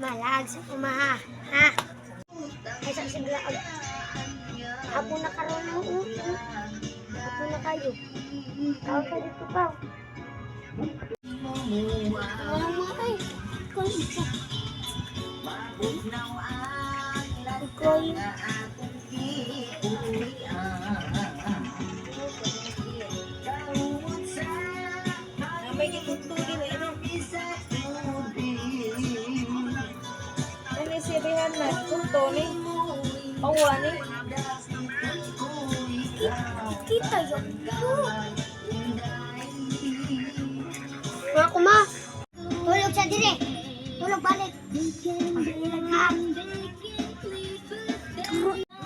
Malag sa kumaha. Ha? Ay sa sigla. Apo na karoon ng upo. Apo na kayo. Tawag ka dito pa. Ay, ikaw isa. Ikaw yun. May gitugtugin na ito. Ano sirihan na? Kunto ni. Pawa ni. Kita yun. Mga kuma. Tulog sa dire. Tulog balik. Pag-ilang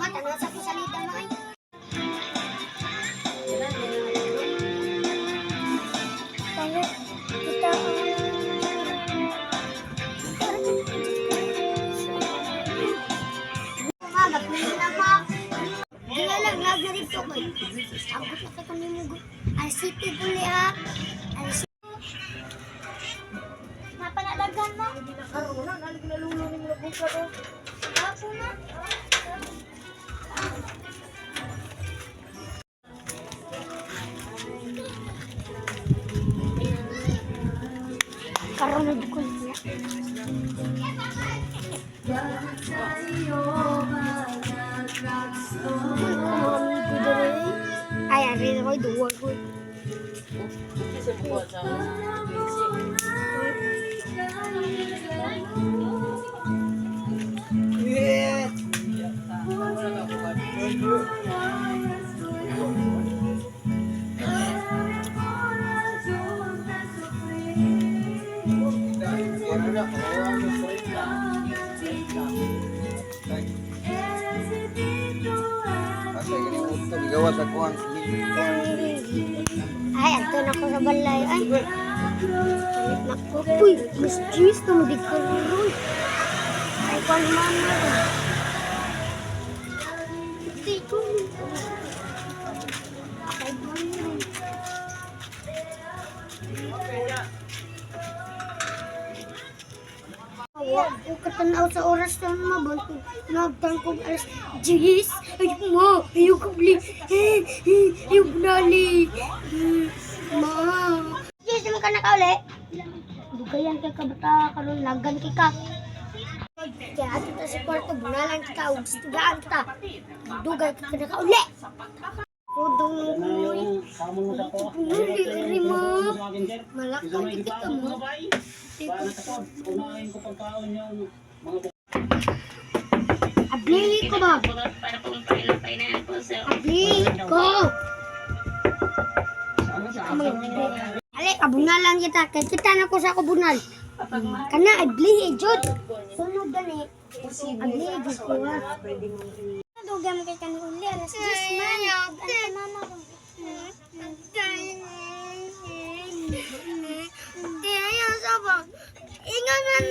mata na sa pisalitan na kayo. Kaya kita umaga, pwede na pa. Di nga lang, nagarito ko. Abot na ka kami mo. Al-City puli ha. Al-City. Napanalagan mo. Hindi na karoon na. Nalig na lulo ni mga buka ko. Ako na. Karunod ko niya. Ay, ari na ko duwag ko. Isa po sa Ay, ato na ko sa balay. Ay, salit na ko. Uy, Miss Jeez, tumudig ka rin. Ay, kung mama. Hindi ko. Ay, mama. Ako katanaw sa oras na mabang. Nagtang kong alas 10. Ayok mo. Ayok ko bli. Ayok nali. Ma. Yes, naman ka nakauli. Dugayan kay kabata karon lagan kay ka. Kaya ato ta sa kwarto. Bunalan kita. Ugstigaan kita. Dugay ka nakauli. Kodong kuy. Pumuli rima. Malakay kita mo. Abli ko ba? Abli ko. Ale, abunalan kita. Kaya kita na ko sa kubunal. Kana, abli, jud. Sunod gani. Abli, jud ko ha. Dugam kay kanang uli. Alas 10 man. Ang mama ko. Tiya, sabang. Ingat man